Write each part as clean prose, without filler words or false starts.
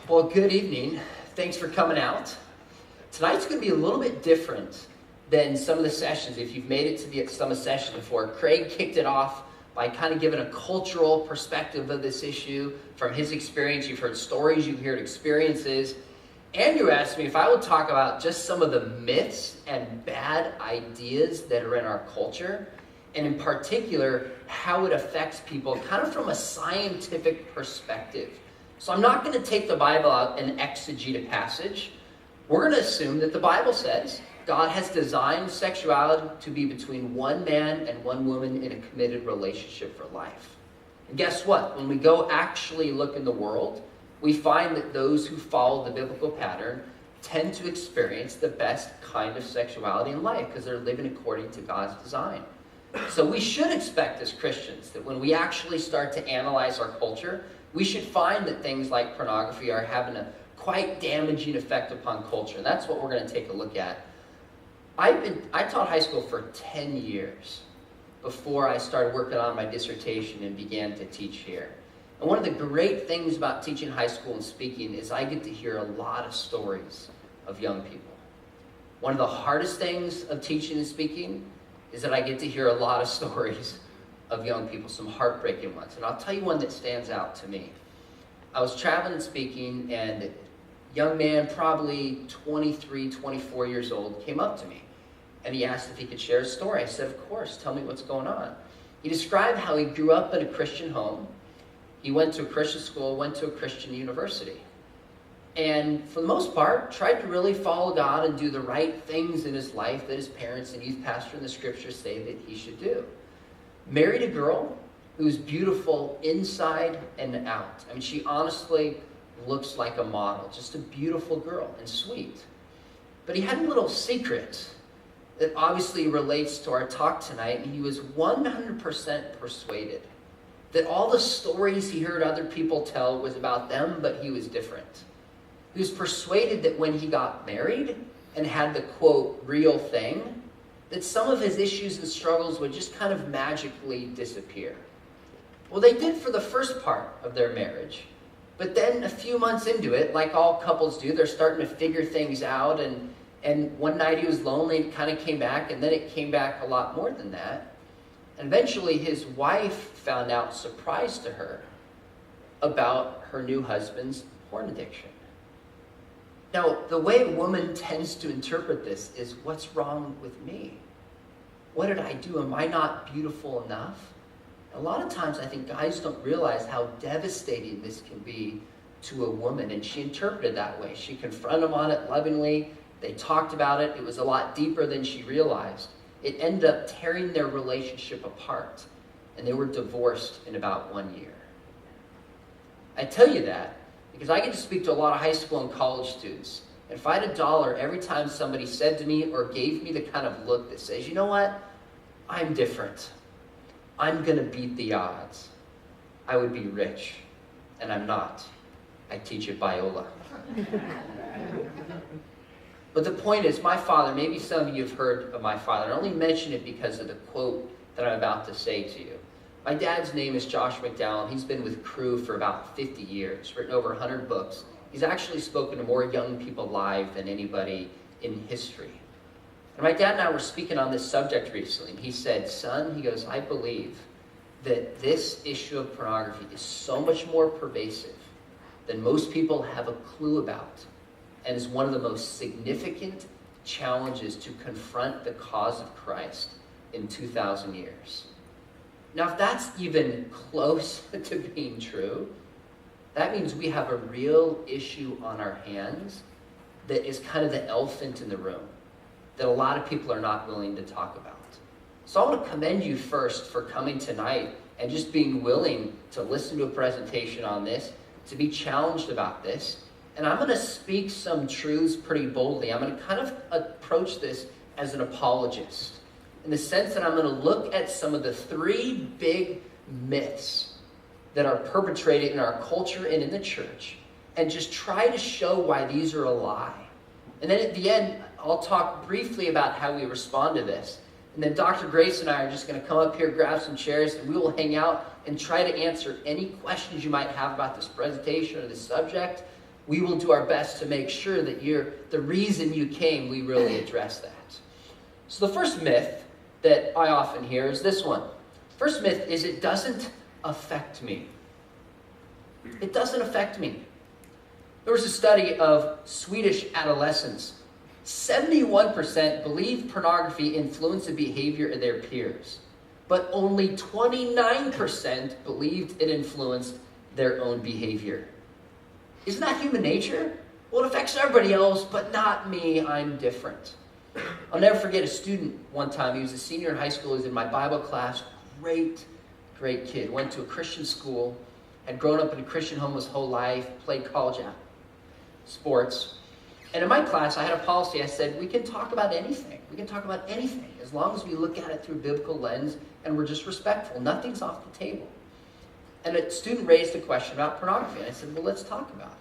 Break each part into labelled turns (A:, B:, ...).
A: Well, good evening. Thanks for coming out. Tonight's going to be a little bit different than some of the sessions. If you've made it to the summer session before, Craig kicked it off by kind of giving a cultural perspective of this issue from his experience. You've heard stories, you've heard experiences. Andrew asked me if I would talk about just some of the myths and bad ideas that are in our culture, and in particular, how it affects people kind of from a scientific perspective. So I'm not going to take the Bible out and exegete a passage. We're going to assume that the Bible says God has designed sexuality to be between one man and one woman in a committed relationship for life. And guess what? When we go actually look in the world, we find that those who follow the biblical pattern tend to experience the best kind of sexuality in life because they're living according to God's design. So we should expect as Christians that when we actually start to analyze our culture, we should find that things like pornography are having a quite damaging effect upon culture. And that's what we're going to take a look at. I taught high school for 10 years before I started working on my dissertation and began to teach here. And one of the great things about teaching high school and speaking is I get to hear a lot of stories of young people. One of the hardest things of teaching and speaking is that I get to hear a lot of stories of young people, some heartbreaking ones. And I'll tell you one that stands out to me. I was traveling and speaking, and a young man, probably 23, 24 years old, came up to me. And he asked if he could share a story. I said, of course, tell me what's going on. He described how he grew up in a Christian home. He went to a Christian school, went to a Christian university. And for the most part, tried to really follow God and do the right things in his life that his parents and youth pastor in the scriptures say that he should do. Married a girl who's beautiful inside and out. I mean, she honestly looks like a model. Just a beautiful girl and sweet. But he had a little secret that obviously relates to our talk tonight. And he was 100% persuaded that all the stories he heard other people tell was about them, but he was different. He was persuaded that when he got married and had the, quote, real thing, that some of his issues and struggles would just kind of magically disappear. Well, they did for the first part of their marriage. But then a few months into it, like all couples do, they're starting to figure things out. And one night he was lonely and kind of came back, and then it came back a lot more than that. And eventually his wife found out, surprised to her, about her new husband's porn addiction. Now, the way a woman tends to interpret this is, what's wrong with me? What did I do? Am I not beautiful enough? A lot of times I think guys don't realize how devastating this can be to a woman, and she interpreted that way. She confronted him on it lovingly. They talked about it. It was a lot deeper than she realized. It ended up tearing their relationship apart, and they were divorced in about 1 year. I tell you that because I get to speak to a lot of high school and college students. And if I had $1 every time somebody said to me or gave me the kind of look that says, you know what, I'm different. I'm going to beat the odds. I would be rich. And I'm not. I teach at Biola. But the point is, my father, maybe some of you have heard of my father. I only mention it because of the quote that I'm about to say to you. My dad's name is Josh McDowell. He's been with Crew for about 50 years, written over 100 books. He's actually spoken to more young people live than anybody in history. And my dad and I were speaking on this subject recently. And he said, son, he goes, I believe that this issue of pornography is so much more pervasive than most people have a clue about, and is one of the most significant challenges to confront the cause of Christ in 2,000 years. Now, if that's even close to being true, that means we have a real issue on our hands that is kind of the elephant in the room that a lot of people are not willing to talk about. So I want to commend you first for coming tonight and just being willing to listen to a presentation on this, to be challenged about this. And I'm going to speak some truths pretty boldly. I'm going to kind of approach this as an apologist, in the sense that I'm going to look at some of the 3 big myths that are perpetrated in our culture and in the church, and just try to show why these are a lie. And then at the end, I'll talk briefly about how we respond to this. And then Dr. Grace and I are just going to come up here, grab some chairs, and we will hang out and try to answer any questions you might have about this presentation or this subject we will do our best to make sure that the reason you came, we really address that. So the first myth that I often hear is this one. First myth is it doesn't affect me. It doesn't affect me. There was a study of Swedish adolescents. 71% believed pornography influenced the behavior of their peers, but only 29% believed it influenced their own behavior. Isn't that human nature? Well, it affects everybody else, but not me. I'm different. I'll never forget a student one time. He was a senior in high school. He was in my Bible class. Great kid. Went to a Christian school. Had grown up in a Christian home his whole life. Played college sports. And in my class, I had a policy. I said, we can talk about anything. We can talk about anything as long as we look at it through a biblical lens and we're just respectful. Nothing's off the table. And a student raised a question about pornography. And I said, well, let's talk about it.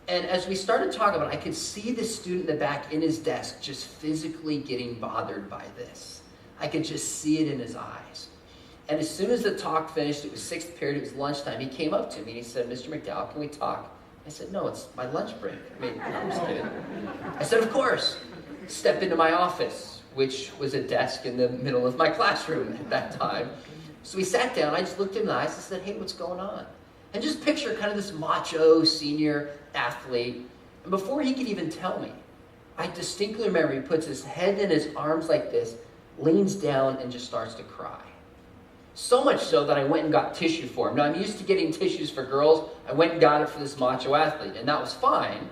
A: And as we started talking about it, I could see the student in the back in his desk just physically getting bothered by this. I could just see it in his eyes. And as soon as the talk finished, it was sixth period, it was lunchtime, he came up to me and he said, Mr. McDowell, can we talk? I said, no, it's my lunch break. I'm just kidding. I said, of course. Step into my office, which was a desk in the middle of my classroom at that time. So we sat down, I just looked him in the eyes and said, hey, what's going on? And just picture kind of this macho senior athlete. And before he could even tell me, I distinctly remember he puts his head in his arms like this, leans down, and just starts to cry. So much so that I went and got tissue for him. Now, I'm used to getting tissues for girls. I went and got it for this macho athlete, and that was fine.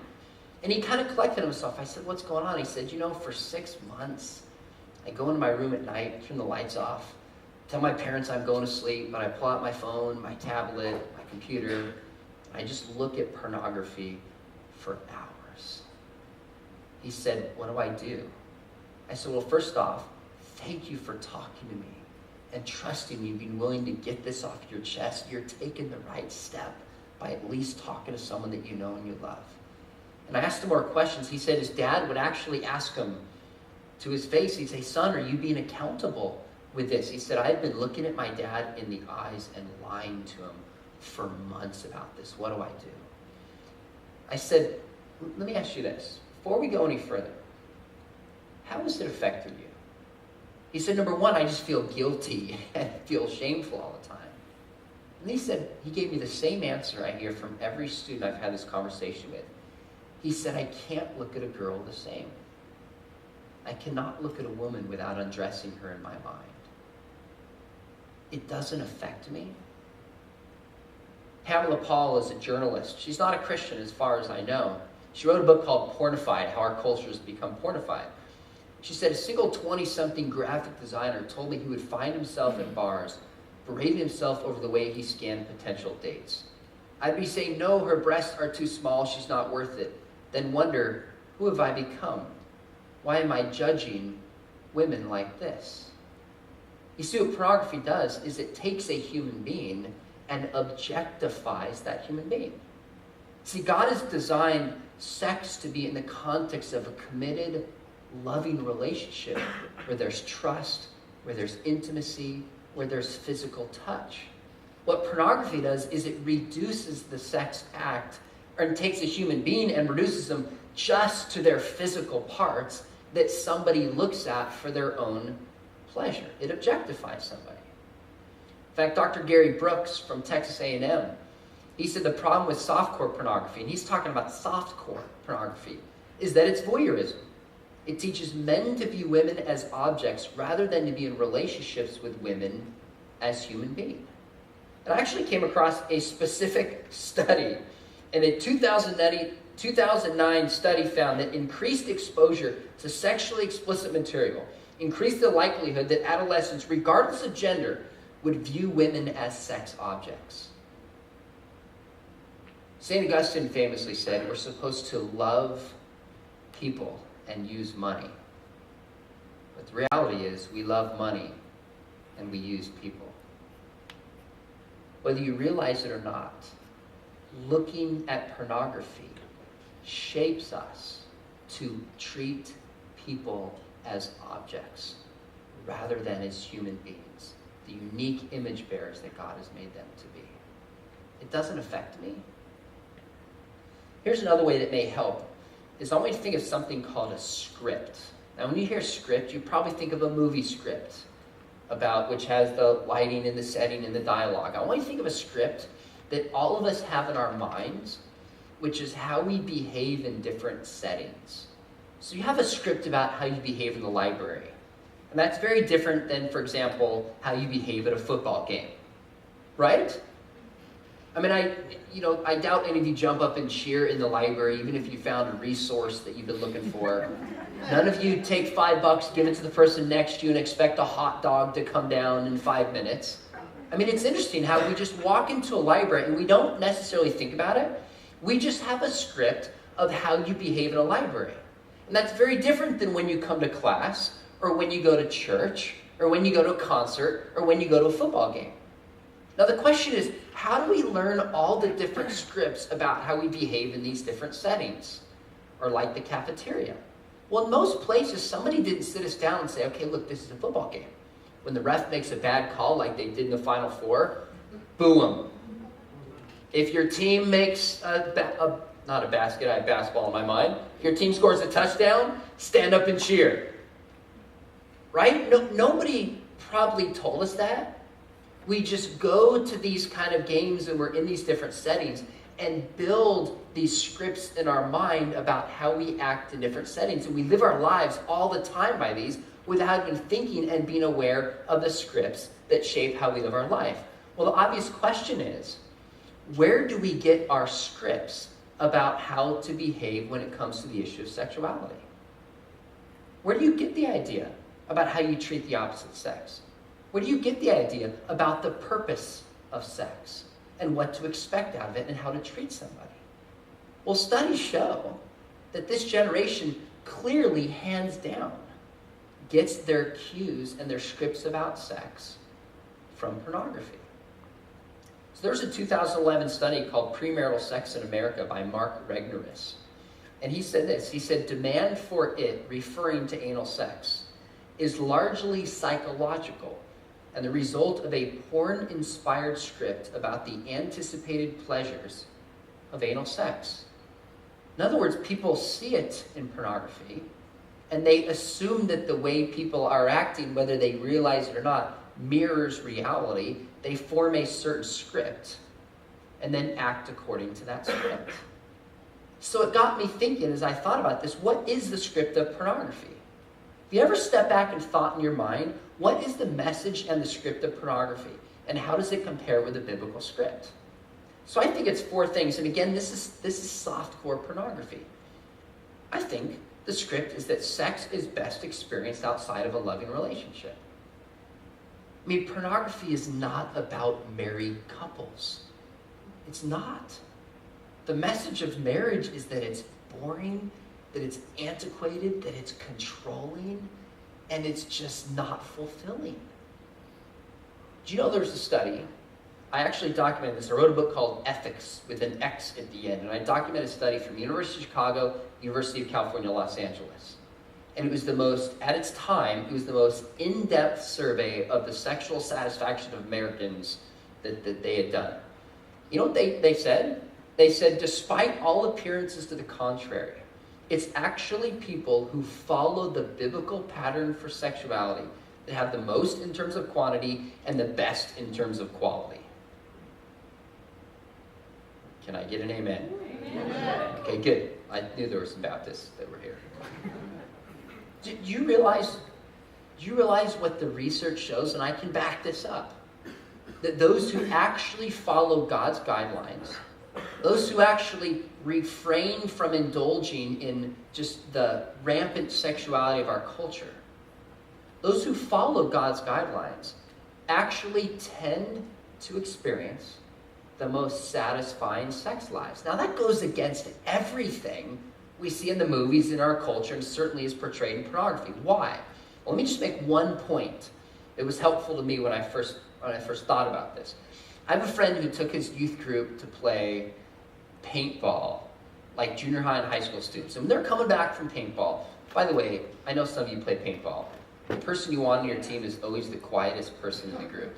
A: And he kind of collected himself. I said, what's going on? He said, for 6 months, I go into my room at night, turn the lights off, tell my parents I'm going to sleep, but I pull out my phone, my tablet, my computer, and I just look at pornography for hours. He said, what do I do? I said, well, first off, thank you for talking to me and trusting me, being willing to get this off your chest. You're taking the right step by at least talking to someone that you know and you love. And I asked him more questions. He said his dad would actually ask him to his face. He'd say, son, are you being accountable with this? He said, I've been looking at my dad in the eyes and lying to him for months about this. What do I do? I said, let me ask you this. Before we go any further, how has it affected you? He said, number one, I just feel guilty and feel shameful all the time. And he gave me the same answer I hear from every student I've had this conversation with. He said, I can't look at a girl the same. I cannot look at a woman without undressing her in my mind. It doesn't affect me. Pamela Paul is a journalist. She's not a Christian as far as I know. She wrote a book called Pornified, How Our Culture Has Become Pornified. She said, a single 20-something graphic designer told me he would find himself in bars, berating himself over the way he scanned potential dates. I'd be saying, no, her breasts are too small, she's not worth it. Then wonder, who have I become? Why am I judging women like this? You see, what pornography does is it takes a human being and objectifies that human being. See, God has designed sex to be in the context of a committed, loving relationship where there's trust, where there's intimacy, where there's physical touch. What pornography does is it reduces the sex act, or it takes a human being and reduces them just to their physical parts that somebody looks at for their own pleasure. It objectifies somebody. In fact, Dr. Gary Brooks from Texas A&M, he said the problem with softcore pornography, and he's talking about softcore pornography, is that it's voyeurism. It teaches men to view women as objects rather than to be in relationships with women as human beings. And I actually came across a specific study, and a 2009 study found that increased exposure to sexually explicit material increased the likelihood that adolescents, regardless of gender, would view women as sex objects. St. Augustine famously said, we're supposed to love people and use money. But the reality is we love money and we use people. Whether you realize it or not, looking at pornography shapes us to treat people as objects rather than as human beings, the unique image bearers that God has made them to be. It doesn't affect me. Here's another way that may help, is I want you to think of something called a script. Now, when you hear script, you probably think of a movie script, which has the lighting and the setting and the dialogue. I want you to think of a script that all of us have in our minds, which is how we behave in different settings. So you have a script about how you behave in the library. And that's very different than, for example, how you behave at a football game, right? I mean, I doubt any of you jump up and cheer in the library, even if you found a resource that you've been looking for. None of you take $5, give it to the person next to you, and expect a hot dog to come down in 5 minutes. I mean, it's interesting how we just walk into a library and we don't necessarily think about it. We just have a script of how you behave in a library. And that's very different than when you come to class, or when you go to church, or when you go to a concert, or when you go to a football game. Now the question is, how do we learn all the different scripts about how we behave in these different settings? Or like the cafeteria. Well, in most places, somebody didn't sit us down and say, okay, look, this is a football game. When the ref makes a bad call like they did in the Final Four, boo 'em. If your team makes not a basket, I have basketball in my mind. If your team scores a touchdown, stand up and cheer. Right? Nobody probably told us that. We just go to these kind of games and we're in these different settings and build these scripts in our mind about how we act in different settings. And we live our lives all the time by these without even thinking and being aware of the scripts that shape how we live our life. Well, the obvious question is, where do we get our scripts about how to behave when it comes to the issue of sexuality? Where do you get the idea about how you treat the opposite sex? Where do you get the idea about the purpose of sex and what to expect out of it and how to treat somebody? Well, studies show that this generation clearly, hands down, gets their cues and their scripts about sex from pornography. So there's a 2011 study called Premarital Sex in America by Mark Regnerus. And he said this, he said, demand for it, referring to anal sex, is largely psychological and the result of a porn-inspired script about the anticipated pleasures of anal sex. In other words, people see it in pornography, and they assume that the way people are acting, whether they realize it or not, mirrors reality. They form a certain script and then act according to that script. So it got me thinking as I thought about this, what is the script of pornography? Have you ever stepped back and thought in your mind, what is the message and the script of pornography? And how does it compare with the biblical script? So I think it's 4 things. And again, this is softcore pornography. I think the script is that sex is best experienced outside of a loving relationship. I mean, pornography is not about married couples. It's not. The message of marriage is that it's boring, that it's antiquated, that it's controlling, and it's just not fulfilling. Do you know there's a study? I actually documented this. I wrote a book called Ethics with an X at the end, and I documented a study from University of Chicago, University of California, Los Angeles. And it was at its time, it was the most in-depth survey of the sexual satisfaction of Americans that they had done. You know what they said? They said, despite all appearances to the contrary, it's actually people who follow the biblical pattern for sexuality that have the most in terms of quantity and the best in terms of quality. Can I get an amen? Amen. Okay, good. I knew there were some Baptists that were here. Do you realize what the research shows? And I can back this up. That those who actually follow God's guidelines, those who actually refrain from indulging in just the rampant sexuality of our culture, those who follow God's guidelines actually tend to experience the most satisfying sex lives. Now that goes against everything we see in the movies in our culture and certainly is portrayed in pornography. Why? Well, let me just make one point. It was helpful to me when I first thought about this. I have a friend who took his youth group to play paintball, like junior high and high school students. And when they're coming back from paintball, by the way, I know some of you play paintball. The person you want on your team is always the quietest person in the group.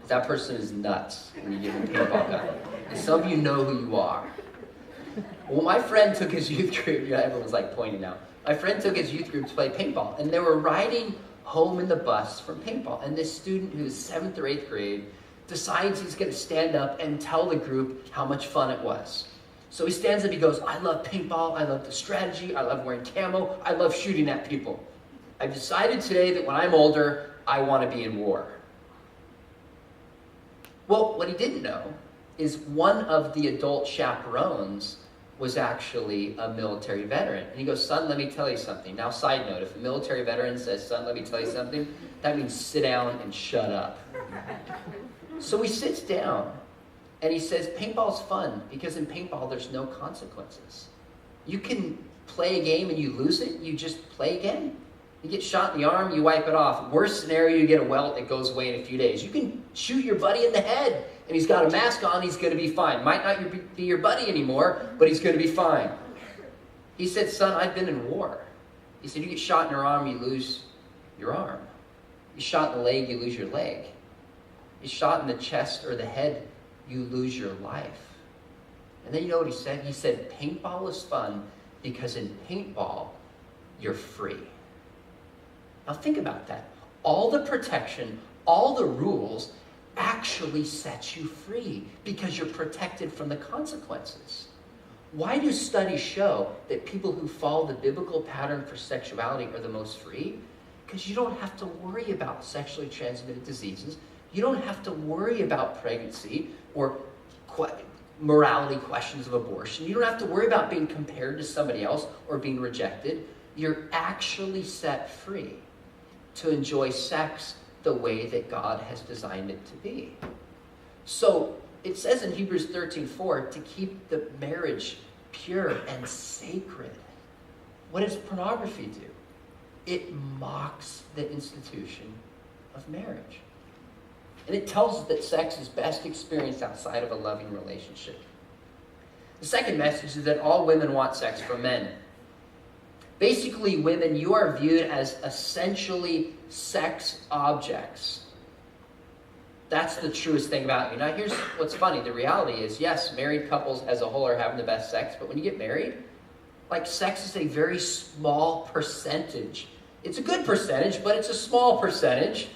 A: That person is nuts when you give them a paintball gun. And some of you know who you are. Well, my friend took his youth group, everyone's like pointing now. My friend took his youth group to play paintball, and they were riding home in the bus from paintball. And this student who's 7th or 8th grade decides he's going to stand up and tell the group how much fun it was. So he stands up, he goes, I love paintball, I love the strategy, I love wearing camo, I love shooting at people. I've decided today that when I'm older, I want to be in war. Well, what he didn't know is one of the adult chaperones was actually a military veteran. And he goes, son, let me tell you something. Now, side note, if a military veteran says, son, let me tell you something, that means sit down and shut up. So he sits down and he says, paintball's fun because in paintball there's no consequences. You can play a game and you lose it, you just play again. You get shot in the arm, you wipe it off. Worst scenario, you get a welt, it goes away in a few days. You can shoot your buddy in the head and he's got a mask on, he's going to be fine. Might not be your buddy anymore, but he's going to be fine. He said, son, I've been in war. He said, you get shot in your arm, you lose your arm. You shot in the leg, you lose your leg. You shot in the chest or the head, you lose your life. And then you know what he said? He said, paintball is fun because in paintball, you're free. Now think about that. All the protection, all the rules actually set you free because you're protected from the consequences. Why do studies show that people who follow the biblical pattern for sexuality are the most free? Because you don't have to worry about sexually transmitted diseases. You don't have to worry about pregnancy or morality questions of abortion. You don't have to worry about being compared to somebody else or being rejected. You're actually set free to enjoy sex the way that God has designed it to be. So it says in Hebrews 13:4 to keep the marriage pure and sacred. What does pornography do? It mocks the institution of marriage. And it tells us that sex is best experienced outside of a loving relationship. The second message is that all women want sex from men. Basically, women, you are viewed as essentially sex objects. That's the truest thing about you. Now, here's what's funny. The reality is, yes, married couples as a whole are having the best sex, but when you get married, sex is a very small percentage. It's a good percentage, but it's a small percentage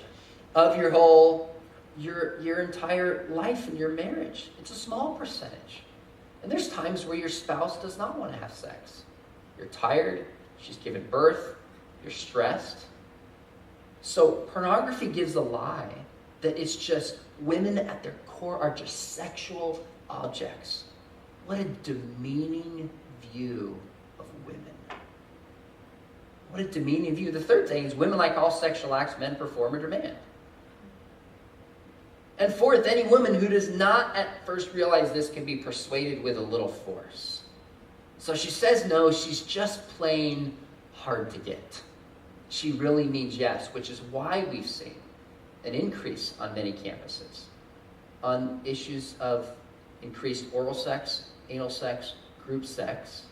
A: of your entire life in your marriage. It's a small percentage. And there's times where your spouse does not want to have sex. You're tired, she's given birth, you're stressed. So pornography gives a lie that it's just women at their core are just sexual objects. What a demeaning view of women. What a demeaning view. The third thing is women, like all sexual acts, men perform or demand. And fourth, any woman who does not at first realize this can be persuaded with a little force. So she says no, she's just plain hard to get. She really means yes, which is why we've seen an increase on many campuses on issues of increased oral sex, anal sex, group sex,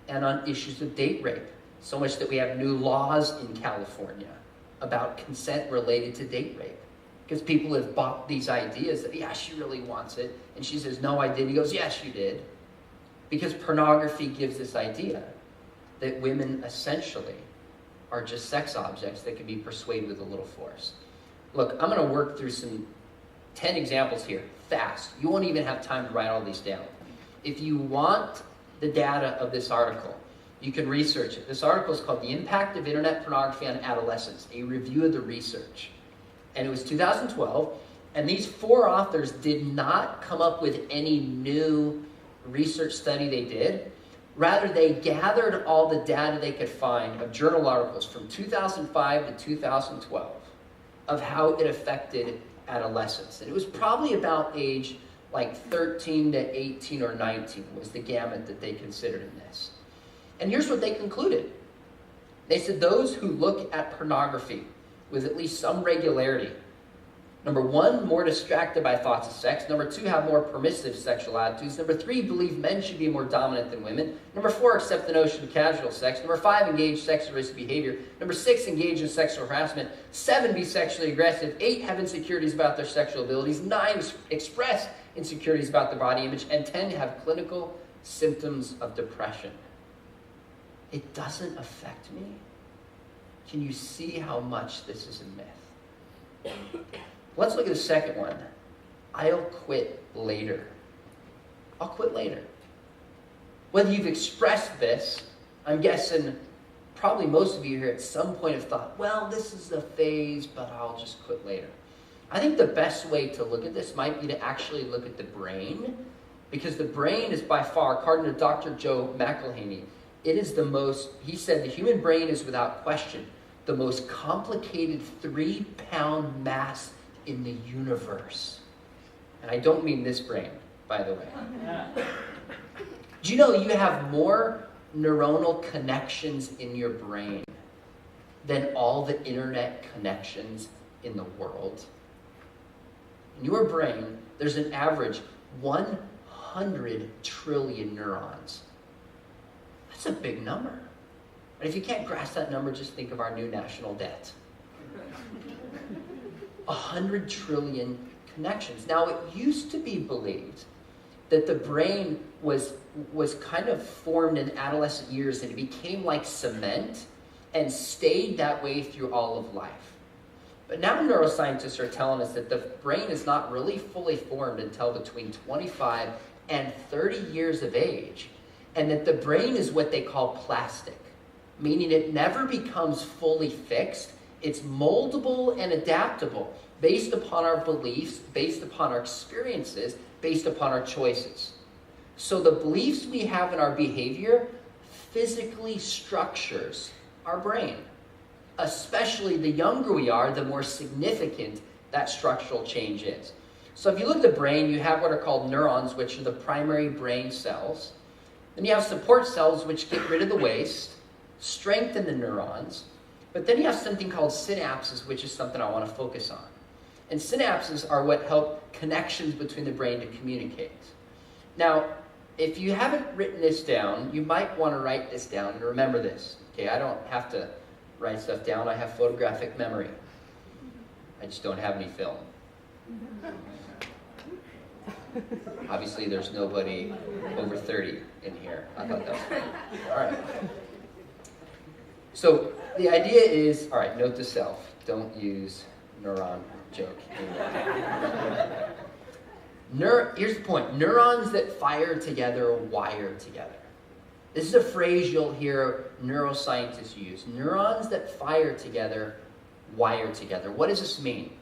A: and on issues of date rape. So much that we have new laws in California about consent related to date rape. Because people have bought these ideas that, yeah, she really wants it. And she says, no, I didn't. He goes, yes, you did. Because pornography gives this idea that women essentially are just sex objects that can be persuaded with a little force. Look, I'm going to work through 10 examples here, fast. You won't even have time to write all these down. If you want the data of this article, you can research it. This article is called The Impact of Internet Pornography on Adolescents, a review of the research. And it was 2012, and these 4 authors did not come up with any new research study they did. Rather, they gathered all the data they could find of journal articles from 2005 to 2012 of how it affected adolescents. And it was probably about age 13 to 18 or 19 was the gamut that they considered in this. And here's what they concluded. They said those who look at pornography with at least some regularity. Number 1, more distracted by thoughts of sex. Number 2, have more permissive sexual attitudes. Number 3, believe men should be more dominant than women. Number 4, accept the notion of casual sex. Number 5, engage sexual risk behavior. Number 6, engage in sexual harassment. 7, be sexually aggressive. 8, have insecurities about their sexual abilities. 9, express insecurities about their body image. And 10, have clinical symptoms of depression. It doesn't affect me. Can you see how much this is a myth? Let's look at the second one. I'll quit later. I'll quit later. Whether you've expressed this, I'm guessing probably most of you here at some point have thought, well, this is a phase, but I'll just quit later. I think the best way to look at this might be to actually look at the brain, because the brain is by far, according to Dr. Joe McElhaney, it is the most, he said the human brain is without question the most complicated 3-pound mass in the universe. And I don't mean this brain, by the way. Do you know you have more neuronal connections in your brain than all the internet connections in the world? In your brain, there's an average 100 trillion neurons. That's a big number. And if you can't grasp that number, just think of our new national debt. 100 trillion connections. Now, it used to be believed that the brain was kind of formed in adolescent years and it became like cement and stayed that way through all of life. But now neuroscientists are telling us that the brain is not really fully formed until between 25 and 30 years of age, and that the brain is what they call plastic, meaning it never becomes fully fixed. It's moldable and adaptable based upon our beliefs, based upon our experiences, based upon our choices. So the beliefs we have in our behavior physically structures our brain. Especially the younger we are, the more significant that structural change is. So if you look at the brain, you have what are called neurons, which are the primary brain cells. Then you have support cells, which get rid of the waste, strengthen the neurons. But then you have something called synapses, which is something I want to focus on. And synapses are what help connections between the brain to communicate. Now, if you haven't written this down, you might want to write this down and remember this. Okay, I don't have to write stuff down. I have photographic memory. I just don't have any film. Obviously, there's nobody over 30 in here. I thought that was great. All right. So the idea is, all right, note to self, don't use neuron joke anymore. Here's the point. Neurons that fire together wire together. This is a phrase you'll hear neuroscientists use. Neurons that fire together wire together. What does this mean?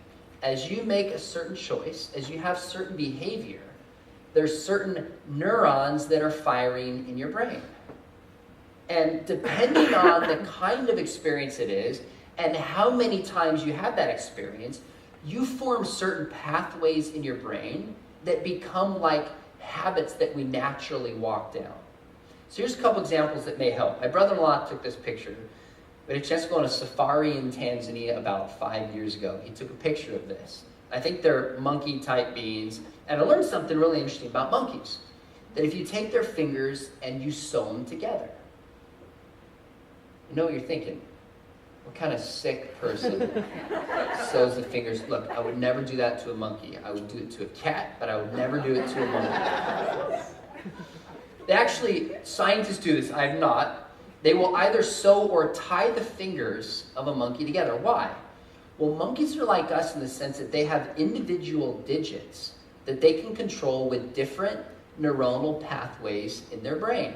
A: As you make a certain choice, as you have certain behavior, there's certain neurons that are firing in your brain. And depending on the kind of experience it is and how many times you have that experience, you form certain pathways in your brain that become like habits that we naturally walk down. So here's a couple examples that may help. My brother-in-law took this picture. We had a chance to go on a safari in Tanzania about 5 years ago. He took a picture of this. I think they're monkey-type beings. And I learned something really interesting about monkeys. That if you take their fingers and you sew them together. You know what you're thinking? What kind of sick person sews the fingers? Look, I would never do that to a monkey. I would do it to a cat, but I would never do it to a monkey. They actually, scientists do this, I have not. They will either sew or tie the fingers of a monkey together. Why? Well, monkeys are like us in the sense that they have individual digits that they can control with different neuronal pathways in their brain.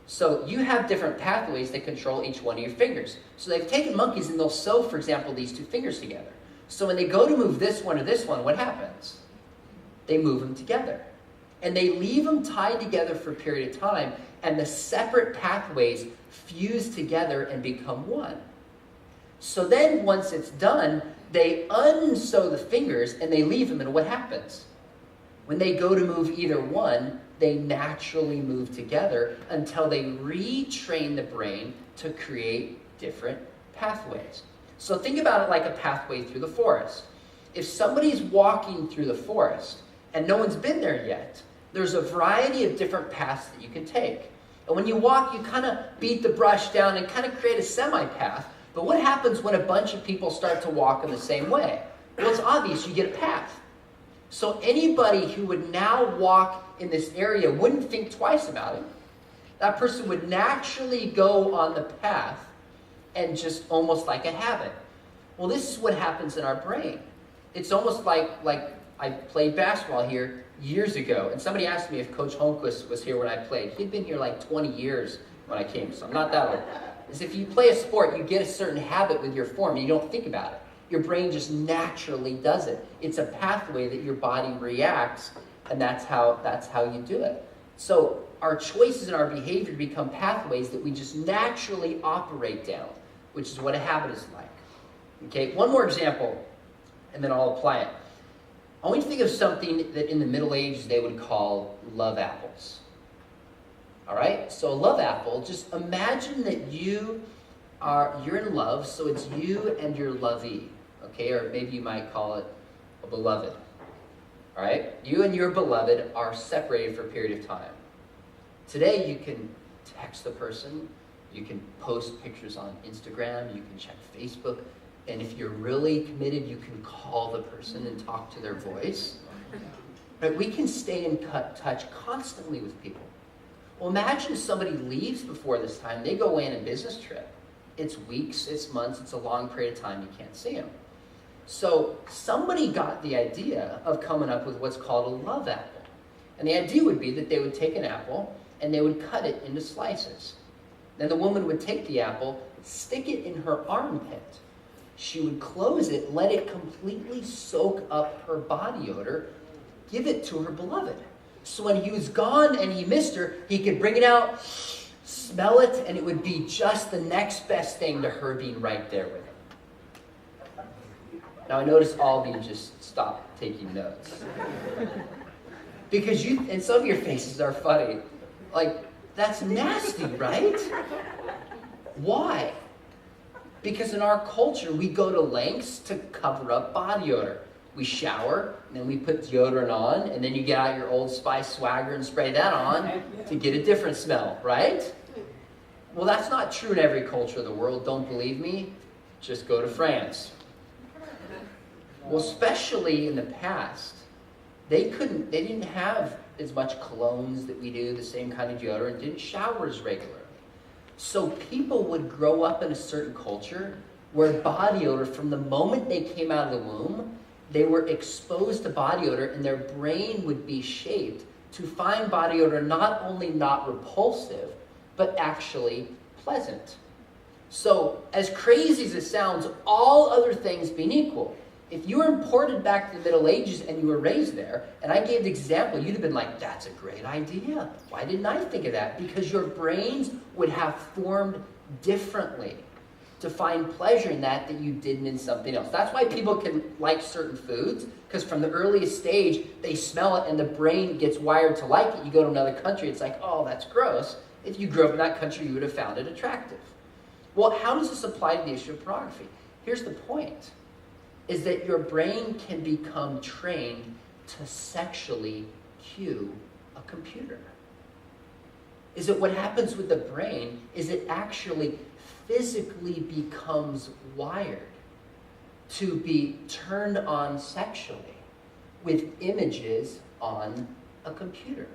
A: So you have different pathways that control each one of your fingers. So they've taken monkeys and they'll sew, for example, these two fingers together. So when they go to move this one or this one, what happens? They move them together. And they leave them tied together for a period of time, and the separate pathways fuse together and become one. So then once it's done, they unsew the fingers and they leave them, and what happens? When they go to move either one, they naturally move together until they retrain the brain to create different pathways. So think about it like a pathway through the forest. If somebody's walking through the forest and no one's been there yet, there's a variety of different paths that you can take. And when you walk, you kind of beat the brush down and kind of create a semi-path. But what happens when a bunch of people start to walk in the same way? Well, it's obvious, you get a path. So anybody who would now walk in this area wouldn't think twice about it. That person would naturally go on the path and just almost like a habit. Well, this is what happens in our brain. It's almost like I played basketball here years ago, and somebody asked me if Coach Holmquist was here when I played. He'd been here like 20 years when I came, so I'm not that old. Is if you play a sport, you get a certain habit with your form, and you don't think about it. Your brain just naturally does it. It's a pathway that your body reacts, and that's how you do it. So our choices and our behavior become pathways that we just naturally operate down, which is what a habit is like. Okay, one more example, and then I'll apply it. I want you to think of something that in the Middle Ages they would call love apples. All right, so a love apple, just imagine that you're in love, so it's you and your lovey, okay, or maybe you might call it a beloved. All right, you and your beloved are separated for a period of time. Today you can text the person, you can post pictures on Instagram, you can check Facebook, and if you're really committed, you can call the person and talk to their voice. Right? We can stay in touch constantly with people. Well, imagine somebody leaves before this time. They go away on a business trip. It's weeks, it's months, it's a long period of time. You can't see them. So somebody got the idea of coming up with what's called a love apple. And the idea would be that they would take an apple and they would cut it into slices. Then the woman would take the apple, stick it in her armpit. She would close it, let it completely soak up her body odor, give it to her beloved. So when he was gone and he missed her, he could bring it out, smell it, and it would be just the next best thing to her being right there with him. Now I notice all of you just stopped taking notes. Because and some of your faces are funny. Like, that's nasty, right? Why? Because in our culture, we go to lengths to cover up body odor. We shower, and then we put deodorant on, and then you get out your Old Spice swagger and spray that on to get a different smell, right? Well, that's not true in every culture of the world. Don't believe me? Just go to France. Well, especially in the past, they didn't have as much colognes that we do, the same kind of deodorant, didn't shower as regularly. So people would grow up in a certain culture where body odor, from the moment they came out of the womb, they were exposed to body odor, and their brain would be shaped to find body odor not only not repulsive, but actually pleasant. So as crazy as it sounds, all other things being equal, if you were imported back to the Middle Ages and you were raised there, and I gave the example, you'd have been like, that's a great idea. Why didn't I think of that? Because your brains would have formed differently to find pleasure in that you didn't in something else. That's why people can like certain foods, because from the earliest stage, they smell it and the brain gets wired to like it. You go to another country, it's like, oh, that's gross. If you grew up in that country, you would have found it attractive. Well, how does this apply to the issue of pornography? Here's the point, is that your brain can become trained to sexually cue a computer. Is that what happens with the brain is it actually physically becomes wired to be turned on sexually with images on a computer.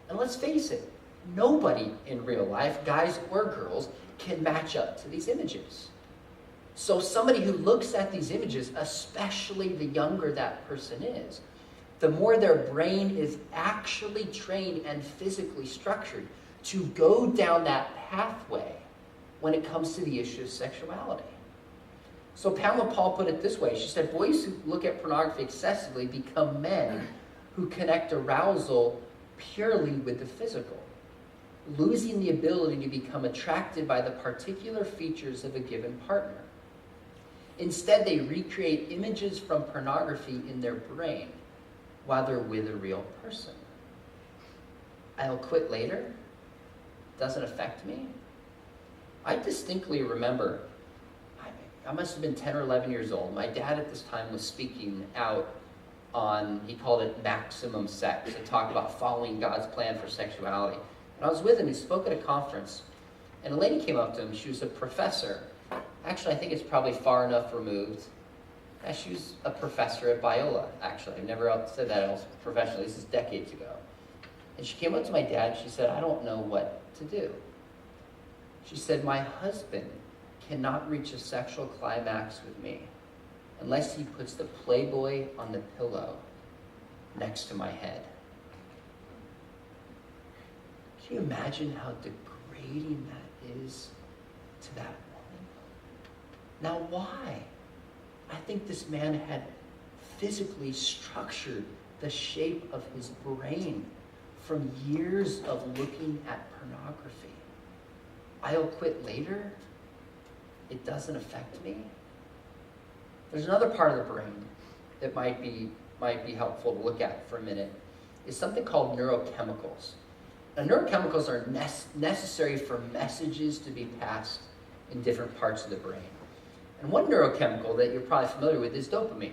A: And let's face it, nobody in real life, guys or girls, can match up to these images. So somebody who looks at these images, especially the younger that person is, the more their brain is actually trained and physically structured to go down that pathway when it comes to the issue of sexuality. So Pamela Paul put it this way. She said, boys who look at pornography excessively become men who connect arousal purely with the physical, losing the ability to become attracted by the particular features of a given partner. Instead, they recreate images from pornography in their brain while they're with a real person. I'll quit later. Doesn't affect me. I distinctly remember, I must have been 10 or 11 years old. My dad at this time was speaking out on, he called it maximum sex, to talk about following God's plan for sexuality. And I was with him, he spoke at a conference, and a lady came up to him. She was a professor. Actually, I think it's probably far enough removed Now, she was a professor at Biola, actually. I've never said that else professionally. This is decades ago. And she came up to my dad and she said, I don't know what to do. She said, my husband cannot reach a sexual climax with me unless he puts the Playboy on the pillow next to my head. Can you imagine how degrading that is to that woman? Now, why? I think this man had physically structured the shape of his brain from years of looking at pornography. I'll quit later. It doesn't affect me. There's another part of the brain that might be helpful to look at for a minute. It's something called neurochemicals. Now, neurochemicals are necessary for messages to be passed in different parts of the brain. And one neurochemical that you're probably familiar with is dopamine.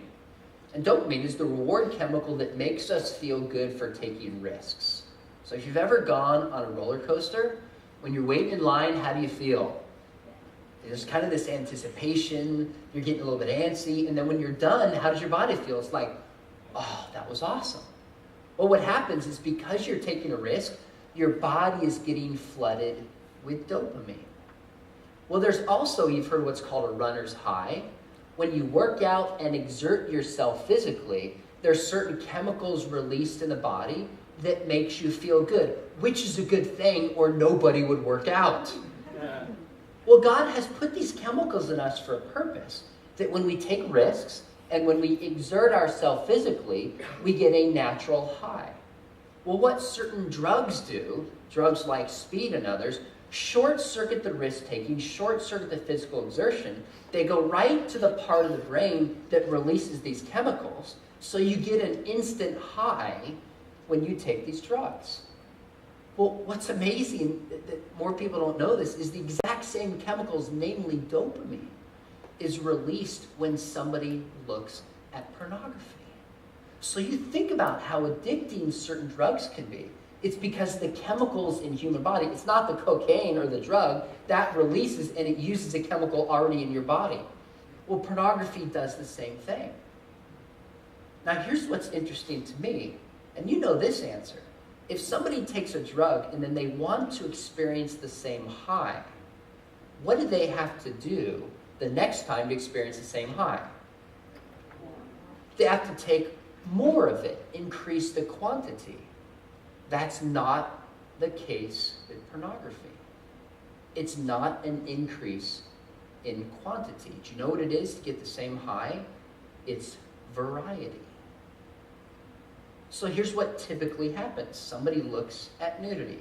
A: And dopamine is the reward chemical that makes us feel good for taking risks. So if you've ever gone on a roller coaster, when you're waiting in line, how do you feel? There's kind of this anticipation, you're getting a little bit antsy, and then when you're done, how does your body feel? It's like, oh, that was awesome. Well, what happens is because you're taking a risk, your body is getting flooded with dopamine. Well, there's also, you've heard what's called a runner's high. When you work out and exert yourself physically, there's certain chemicals released in the body that makes you feel good, which is a good thing or nobody would work out. Yeah. Well, God has put these chemicals in us for a purpose, that when we take risks and when we exert ourselves physically, we get a natural high. Well, what certain drugs do, drugs like speed and others, short-circuit the risk-taking, short-circuit the physical exertion. They go right to the part of the brain that releases these chemicals, so you get an instant high when you take these drugs. Well, what's amazing, that more people don't know this, is the exact same chemicals, namely dopamine, is released when somebody looks at pornography. So you think about how addicting certain drugs can be. It's because the chemicals in human body, it's not the cocaine or the drug, that releases and it uses a chemical already in your body. Well, pornography does the same thing. Now, here's what's interesting to me, and you know this answer. If somebody takes a drug and then they want to experience the same high, what do they have to do the next time to experience the same high? They have to take more of it, increase the quantity. That's not the case with pornography. It's not an increase in quantity. Do you know what it is to get the same high? It's variety. So here's what typically happens. Somebody looks at nudity,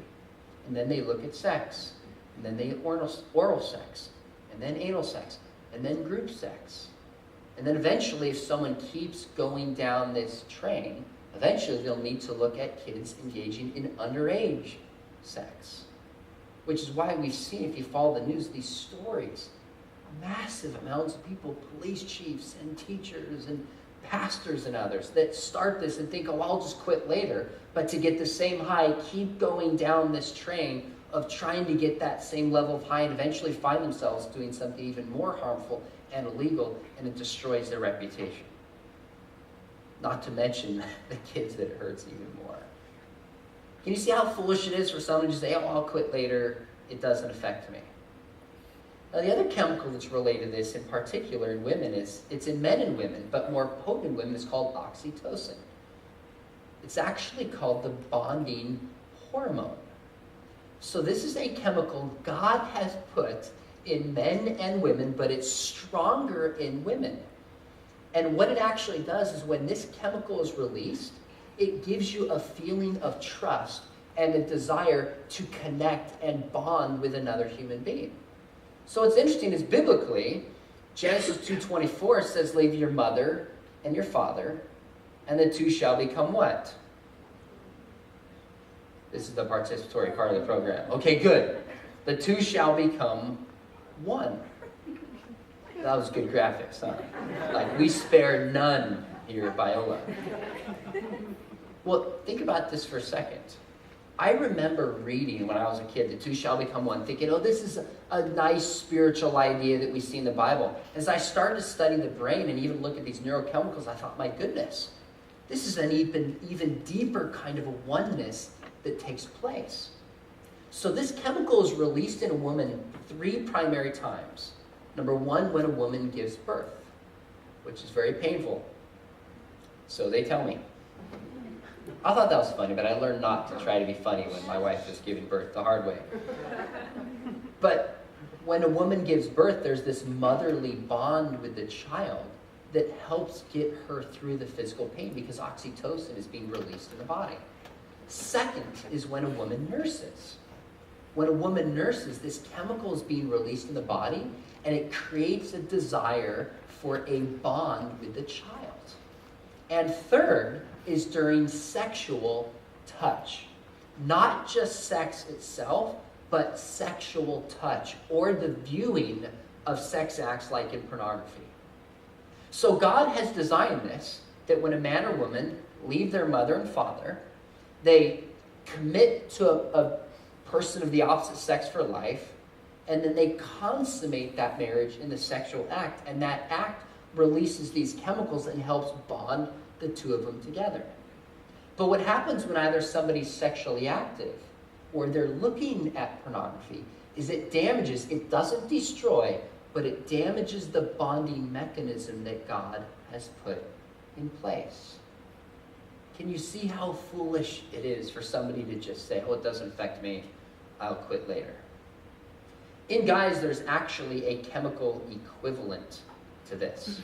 A: and then they look at sex, and then they oral sex, and then anal sex, and then group sex. And then eventually, if someone keeps going down this train, eventually they'll need to look at kids engaging in underage sex. Which is why we've seen, if you follow the news, these stories. Massive amounts of people, police chiefs and teachers and pastors and others, that start this and think, oh, I'll just quit later. But to get the same high, keep going down this train of trying to get that same level of high and eventually find themselves doing something even more harmful and illegal, and it destroys their reputation. Not to mention the kids that it hurts even more. Can you see how foolish it is for someone to just say, oh, I'll quit later, it doesn't affect me? Now, the other chemical that's related to this, in particular in women, it's in men and women, but more potent in women, is called oxytocin. It's actually called the bonding hormone. So this is a chemical God has put in men and women, but it's stronger in women. And what it actually does is when this chemical is released, it gives you a feeling of trust and a desire to connect and bond with another human being. So what's interesting is biblically, Genesis 2:24 says, leave your mother and your father, and the two shall become what? This is the participatory part of the program. Okay, good. The two shall become one. That was good graphics, huh? Like, we spare none here at Biola. Well, think about this for a second. I remember reading when I was a kid, the two shall become one, thinking, oh, this is a nice spiritual idea that we see in the Bible. As I started to study the brain and even look at these neurochemicals, I thought, my goodness, this is an even deeper kind of a oneness that takes place. So this chemical is released in a woman 3 primary times. Number 1, when a woman gives birth, which is very painful. So they tell me. I thought that was funny, but I learned not to try to be funny when my wife was giving birth the hard way. But when a woman gives birth, there's this motherly bond with the child that helps get her through the physical pain because oxytocin is being released in the body. Second is when a woman nurses. When a woman nurses, this chemical is being released in the body, and it creates a desire for a bond with the child. And third is during sexual touch. Not just sex itself, but sexual touch, or the viewing of sex acts like in pornography. So God has designed this, that when a man or woman leave their mother and father, they commit to a person of the opposite sex for life, and then they consummate that marriage in the sexual act, and that act releases these chemicals and helps bond the two of them together. But what happens when either somebody's sexually active or they're looking at pornography is it doesn't destroy, but it damages the bonding mechanism that God has put in place. Can you see how foolish it is for somebody to just say, oh, it doesn't affect me, I'll quit later? In guys, there's actually a chemical equivalent to this.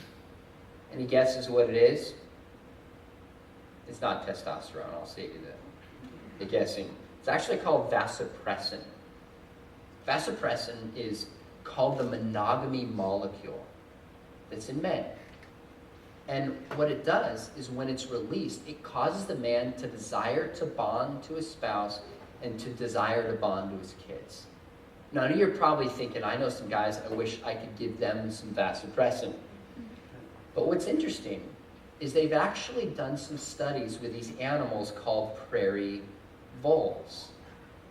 A: Any guesses what it is? It's not testosterone, I'll save you the guessing. It's actually called vasopressin. Vasopressin is called the monogamy molecule that's in men. And what it does is when it's released, it causes the man to desire to bond to his spouse and to desire to bond to his kids. Now, you're probably thinking, I know some guys, I wish I could give them some vasopressin. But what's interesting is they've actually done some studies with these animals called prairie voles.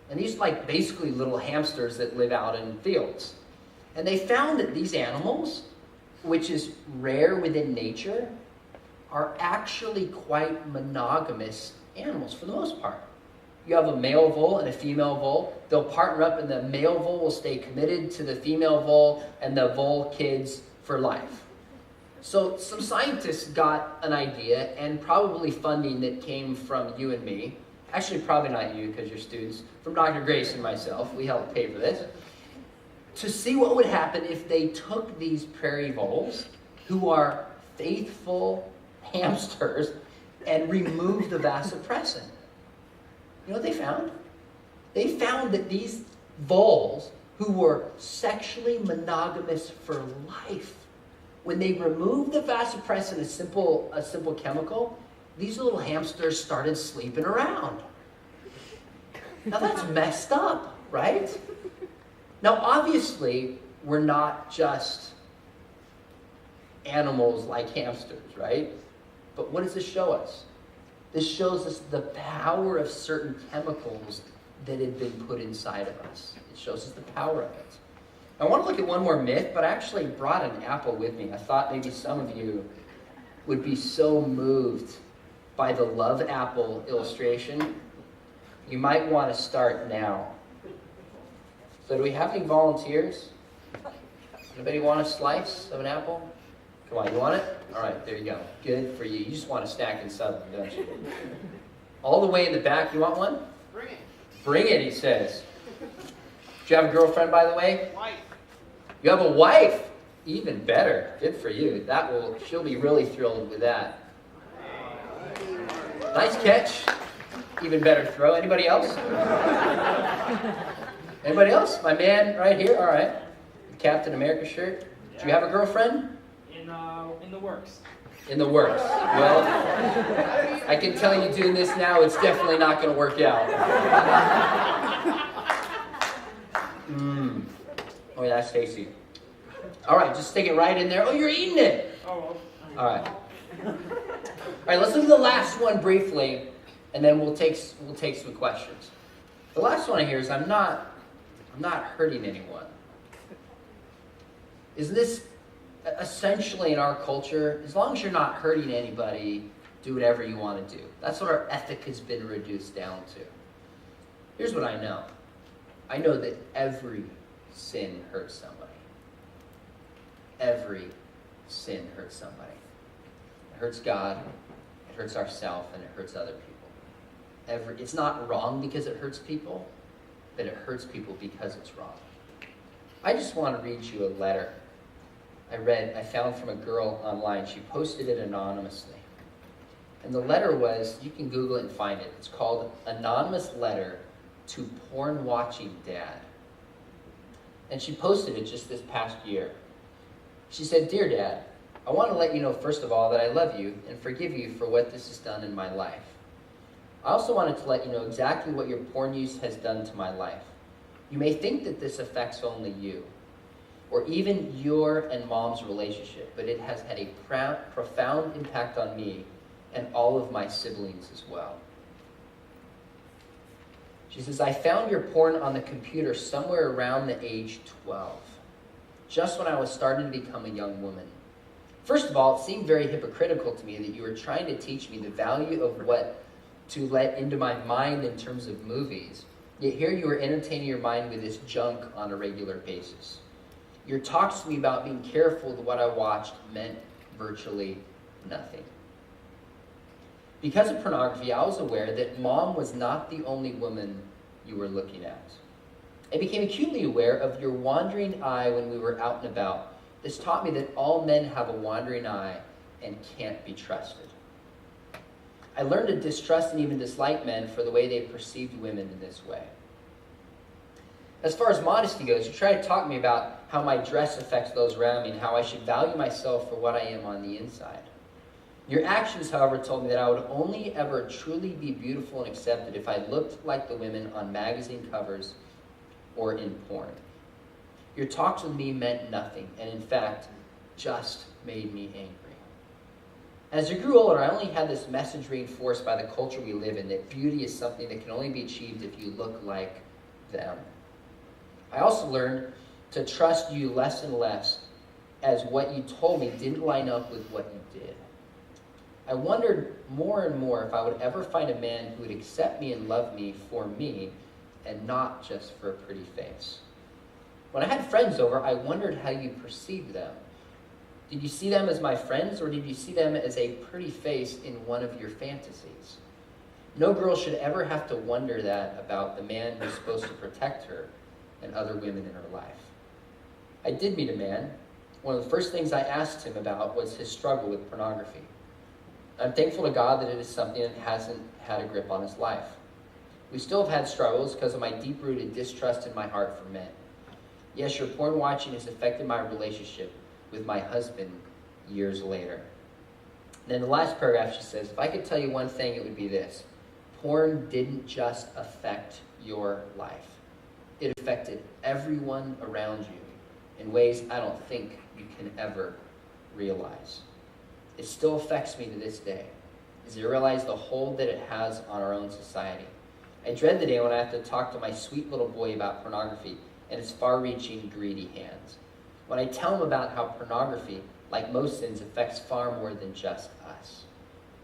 A: And these are like basically little hamsters that live out in fields. And they found that these animals, which is rare within nature, are actually quite monogamous animals for the most part. You have a male vole and a female vole. They'll partner up, and the male vole will stay committed to the female vole and the vole kids for life. So some scientists got an idea, and probably funding that came from you and me. Actually, probably not you because you're students. From Dr. Grace and myself. We helped pay for this. To see what would happen if they took these prairie voles, who are faithful hamsters, and removed the vasopressin. You know what they found? They found that these voles, who were sexually monogamous for life, when they removed the vasopressin, a simple chemical, these little hamsters started sleeping around. Now that's messed up, right? Now obviously, we're not just animals like hamsters, right? But what does this show us? This shows us the power of certain chemicals that had been put inside of us. It shows us the power of it. I want to look at one more myth, but I actually brought an apple with me. I thought maybe some of you would be so moved by the love apple illustration. You might want to start now. So do we have any volunteers? Anybody want a slice of an apple? Come on, you want it? All right, there you go. Good for you. You just want a snack and something, don't you? All the way in the back, you want one?
B: Bring it.
A: Bring it, he says. Do you have a girlfriend, by the way?
B: Wife.
A: You have a wife? Even better. Good for you. She'll be really thrilled with that. Nice catch. Even better throw. Anybody else? Anybody else? My man right here. All right. Captain America shirt. Do you have a girlfriend?
B: In the works.
A: In the works. Well, I can tell you doing this now, it's definitely not going to work out. Oh, yeah, that's tasty. All right, just stick it right in there. Oh, you're eating it.
B: Oh.
A: All right. All right, let's look at the last one briefly, and then we'll take some questions. The last one I hear is, I'm not hurting anyone. Isn't this essentially in our culture, as long as you're not hurting anybody, do whatever you want to do. That's what our ethic has been reduced down to. Here's what I know. I know that every sin hurts somebody. Every sin hurts somebody. It hurts God, it hurts ourselves, and it hurts other people. It's not wrong because it hurts people, but it hurts people because it's wrong. I just want to read you a letter I found from a girl online. She posted it anonymously. And the letter was, you can Google it and find it. It's called Anonymous Letter to Porn Watching Dad. And she posted it just this past year. She said, "Dear Dad, I want to let you know first of all that I love you and forgive you for what this has done in my life. I also wanted to let you know exactly what your porn use has done to my life. You may think that this affects only you, or even your and Mom's relationship, but it has had a profound impact on me and all of my siblings as well." She says, "I found your porn on the computer somewhere around the age 12, just when I was starting to become a young woman. First of all, it seemed very hypocritical to me that you were trying to teach me the value of what to let into my mind in terms of movies, yet here you were entertaining your mind with this junk on a regular basis. Your talks to me about being careful with what I watched meant virtually nothing. Because of pornography, I was aware that Mom was not the only woman you were looking at. I became acutely aware of your wandering eye when we were out and about. This taught me that all men have a wandering eye and can't be trusted. I learned to distrust and even dislike men for the way they perceived women in this way. As far as modesty goes, you try to talk to me about how my dress affects those around me and how I should value myself for what I am on the inside. Your actions, however, told me that I would only ever truly be beautiful and accepted if I looked like the women on magazine covers or in porn. Your talks with me meant nothing, and in fact, just made me angry. As I grew older, I only had this message reinforced by the culture we live in, that beauty is something that can only be achieved if you look like them. I also learned to trust you less and less, as what you told me didn't line up with what you did. I wondered more and more if I would ever find a man who would accept me and love me for me and not just for a pretty face. When I had friends over, I wondered how you perceived them. Did you see them as my friends, or did you see them as a pretty face in one of your fantasies? No girl should ever have to wonder that about the man who's supposed to protect her and other women in her life. I did meet a man. One of the first things I asked him about was his struggle with pornography. I'm thankful to God that it is something that hasn't had a grip on his life. We still have had struggles because of my deep-rooted distrust in my heart for men. Yes, your porn watching has affected my relationship with my husband years later." And then the last paragraph, she says, "If I could tell you one thing, it would be this. Porn didn't just affect your life. It affected everyone around you in ways I don't think you can ever realize. It still affects me to this day, as I realize the hold that it has on our own society. I dread the day when I have to talk to my sweet little boy about pornography and its far-reaching, greedy hands. When I tell him about how pornography, like most sins, affects far more than just us.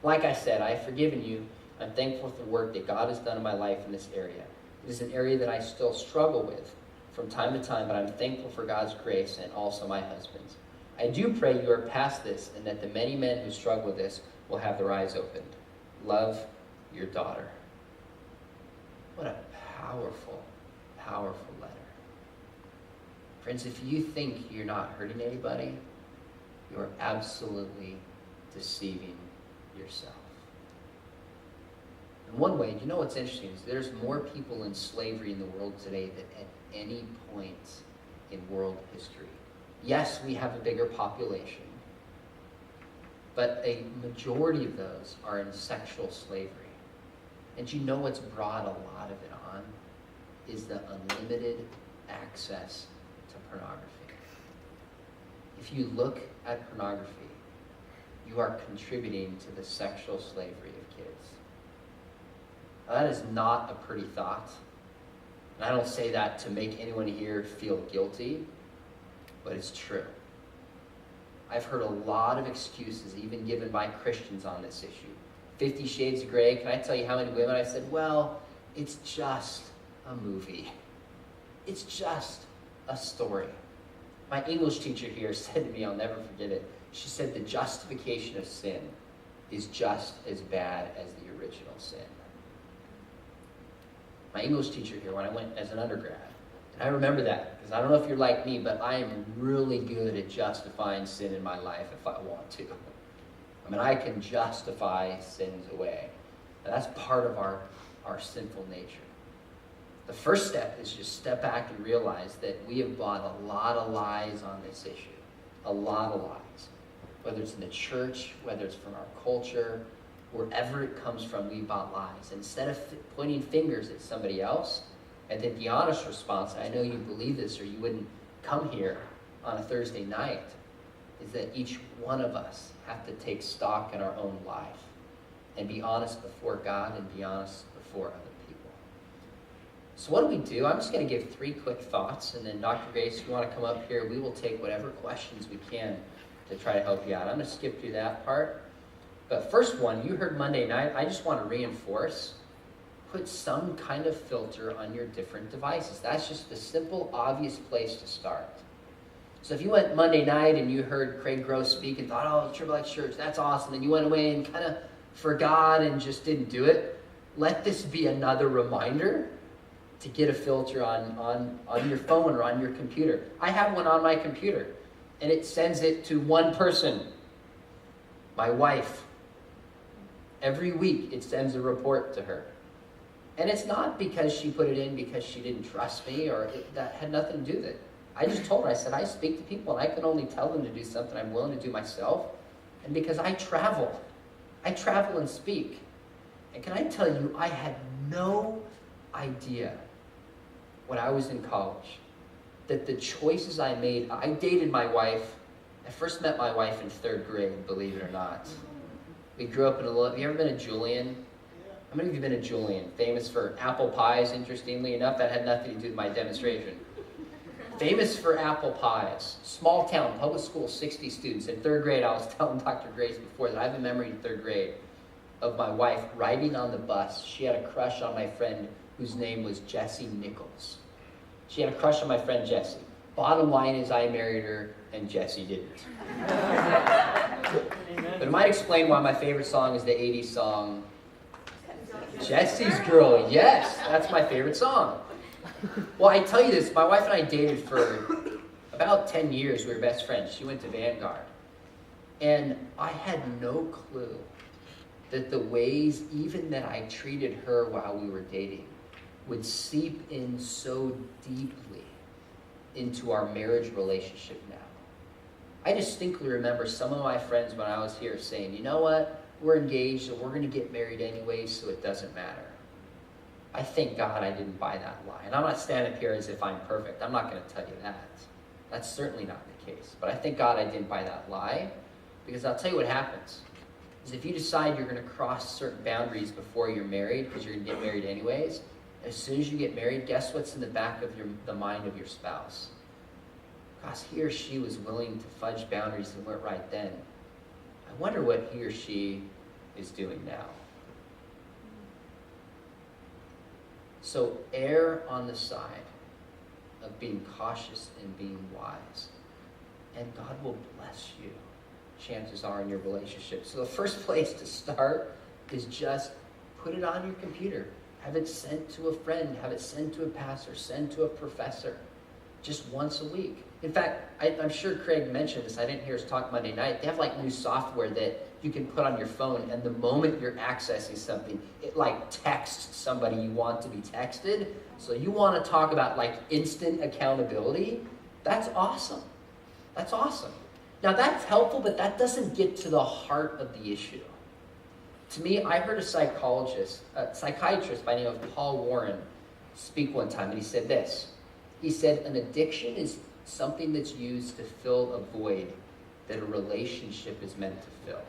A: Like I said, I have forgiven you. I'm thankful for the work that God has done in my life in this area. It is an area that I still struggle with from time to time, but I'm thankful for God's grace and also my husband's. I do pray you are past this and that the many men who struggle with this will have their eyes opened. Love, your daughter." What a powerful, powerful letter. Friends, if you think you're not hurting anybody, you are absolutely deceiving yourself. In one way, you know what's interesting is there's more people in slavery in the world today than at any point in world history. Yes, we have a bigger population, but a majority of those are in sexual slavery. And you know what's brought a lot of it on is the unlimited access to pornography. If you look at pornography, you are contributing to the sexual slavery of kids. Now, that is not a pretty thought, And I don't say that to make anyone here feel guilty, but it's true. I've heard a lot of excuses, even given by Christians on this issue. 50 Shades of Grey, can I tell you how many women I said, well, it's just a movie. It's just a story. My English teacher here said to me, I'll never forget it, she said the justification of sin is just as bad as the original sin. My English teacher here, when I went as an undergrad, and I remember that, because I don't know if you're like me, but I am really good at justifying sin in my life if I want to. I mean, I can justify sins away. And that's part of our sinful nature. The first step is just step back and realize that we have bought a lot of lies on this issue. A lot of lies. Whether it's in the church, whether it's from our culture, wherever it comes from, we bought lies. Instead of pointing fingers at somebody else, I think the honest response, and I know you believe this or you wouldn't come here on a Thursday night, is that each one of us have to take stock in our own life and be honest before God and be honest before other people. So what do? I'm just going to give 3 quick thoughts, and then Dr. Grace, if you want to come up here, we will take whatever questions we can to try to help you out. I'm going to skip through that part. But first one, you heard Monday night. I just want to reinforce, put some kind of filter on your different devices. That's just the simple, obvious place to start. So if you went Monday night and you heard Craig Gross speak and thought, oh, Triple X Church, that's awesome, and you went away and kind of forgot and just didn't do it, let this be another reminder to get a filter on your phone or on your computer. I have one on my computer, and it sends it to one person, my wife. Every week it sends a report to her. And it's not because she put it in because she didn't trust me, or that had nothing to do with it. I just told her, I said, I speak to people and I can only tell them to do something I'm willing to do myself. And because I travel and speak. And can I tell you, I had no idea when I was in college that the choices I made, I dated my wife. I first met my wife in 3rd grade, believe it or not. We grew up in a little, have you ever been to Julian? How many of you have been to Julian? Famous for apple pies, interestingly enough. That had nothing to do with my demonstration. Famous for apple pies. Small town, public school, 60 students. In 3rd grade, I was telling Dr. Grace before that I have a memory in 3rd grade of my wife riding on the bus. She had a crush on my friend whose name was Jessie Nichols. She had a crush on my friend Jessie. Bottom line is I married her and Jessie didn't. But it might explain why my favorite song is the 80s song, Jessie's Girl. Yes, that's my favorite song. Well, I tell you this, my wife and I dated for about 10 years. We were best friends. She went to Vanguard. And I had no clue that the ways even that I treated her while we were dating would seep in so deeply into our marriage relationship now. I distinctly remember some of my friends when I was here saying, you know what, we're engaged and we're going to get married anyway, so it doesn't matter. I thank God I didn't buy that lie. And I'm not standing up here as if I'm perfect. I'm not going to tell you that. That's certainly not the case. But I thank God I didn't buy that lie, because I'll tell you what happens. Is if you decide you're going to cross certain boundaries before you're married, because you're going to get married anyways, as soon as you get married, guess what's in the back of the mind of your spouse? Because he or she was willing to fudge boundaries and went right then. I wonder what he or she is doing now. So err on the side of being cautious and being wise. And God will bless you, chances are, in your relationship. So the first place to start is just put it on your computer. Have it sent to a friend. Have it sent to a pastor. Send to a professor. Just once a week. In fact, I'm sure Craig mentioned this. I didn't hear us talk Monday night. They have like new software that you can put on your phone, and the moment you're accessing something, it like texts somebody you want to be texted. So you want to talk about like instant accountability? That's awesome. That's awesome. Now that's helpful, but that doesn't get to the heart of the issue. To me, I heard a psychiatrist by the name of Paul Warren speak one time, and he said this. He said, an addiction is something that's used to fill a void that a relationship is meant to fill.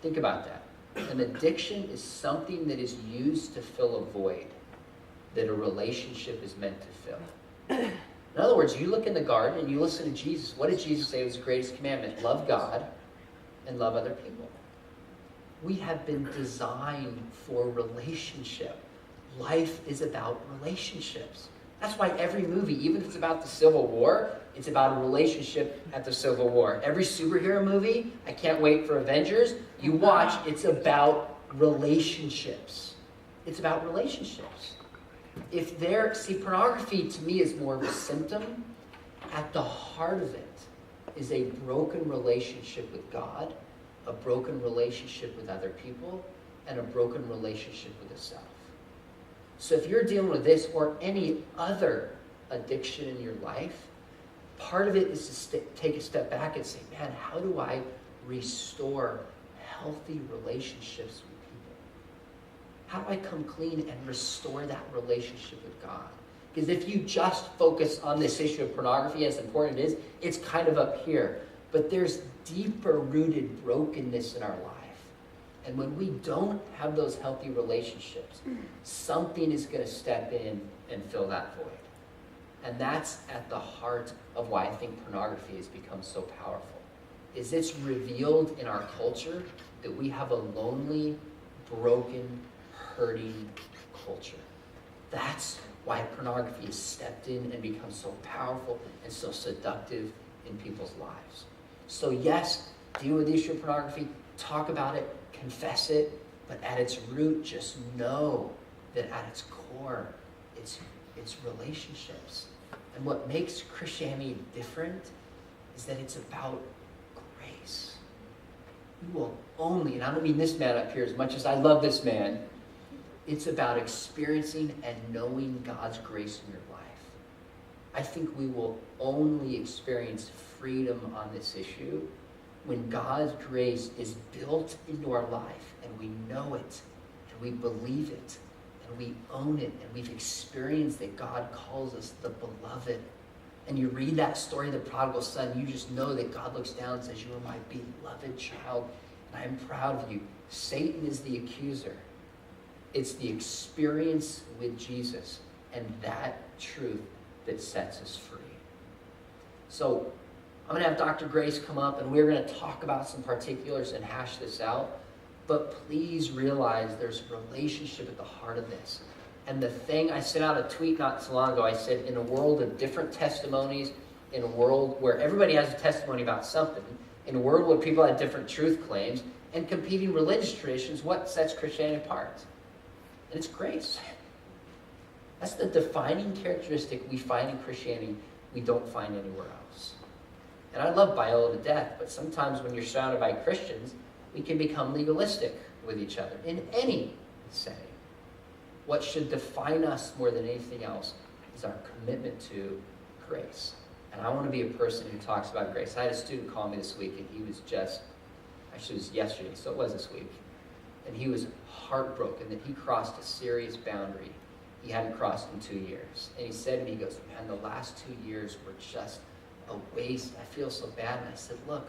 A: Think about that. An addiction is something that is used to fill a void that a relationship is meant to fill. In other words, you look in the garden and you listen to Jesus. What did Jesus say was the greatest commandment? Love God and love other people. We have been designed for relationship. Life is about relationships. That's why every movie, even if it's about the Civil War, it's about a relationship at the Civil War. Every superhero movie, I can't wait for Avengers, you watch, it's about relationships. It's about relationships. See, pornography to me is more of a symptom. At the heart of it is a broken relationship with God, a broken relationship with other people, and a broken relationship with the self. So if you're dealing with this or any other addiction in your life, part of it is to take a step back and say, man, how do I restore healthy relationships with people? How do I come clean and restore that relationship with God? Because if you just focus on this issue of pornography, as important it is, it's kind of up here. But there's deeper rooted brokenness in our life. And when we don't have those healthy relationships, something is going to step in and fill that void. And that's at the heart of why I think pornography has become so powerful. Is it's revealed in our culture that we have a lonely, broken, hurting culture. That's why pornography has stepped in and become so powerful and so seductive in people's lives. So yes, deal with the issue of pornography, talk about it, confess it, but at its root, just know that at its core, it's relationships. And what makes Christianity different is that it's about grace. You will only, and I don't mean this man up here as much as I love this man, it's about experiencing and knowing God's grace in your life. I think we will only experience freedom on this issue when God's grace is built into our life and we know it and we believe it and we own it and we've experienced that God calls us the beloved. And you read that story of the prodigal son, you just know that God looks down and says, you are my beloved child and I am proud of you. Satan is the accuser. It's the experience with Jesus and that truth that sets us free. So I'm going to have Dr. Grace come up and we're going to talk about some particulars and hash this out. But please realize there's a relationship at the heart of this. And the thing, I sent out a tweet not so long ago. I said, in a world of different testimonies, in a world where everybody has a testimony about something, in a world where people have different truth claims and competing religious traditions, what sets Christianity apart? And it's grace. That's the defining characteristic we find in Christianity we don't find anywhere else. And I love Biola to death, but sometimes when you're surrounded by Christians, we can become legalistic with each other in any setting. What should define us more than anything else is our commitment to grace. And I want to be a person who talks about grace. I had a student call me this week, and he was actually it was yesterday, so it was this week. And he was heartbroken that he crossed a serious boundary he hadn't crossed in 2 years. And he said to me, he goes, man, the last 2 years were just a waste. I feel so bad. And I said, look,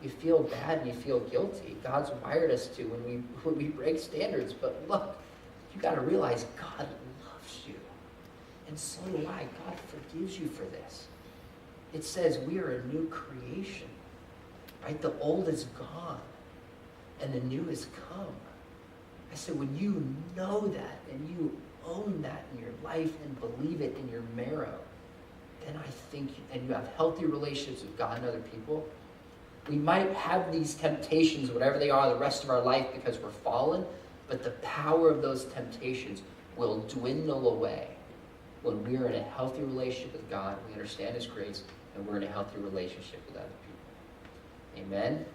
A: you feel bad and you feel guilty. God's wired us to when we break standards. But look, you got to realize God loves you. And so do I. God forgives you for this. It says we are a new creation. Right? The old is gone and the new has come. I said, when you know that and you own that in your life and believe it in your marrow, then I think, and you have healthy relationships with God and other people, we might have these temptations, whatever they are, the rest of our life because we're fallen, but the power of those temptations will dwindle away when we're in a healthy relationship with God, we understand His grace, and we're in a healthy relationship with other people. Amen?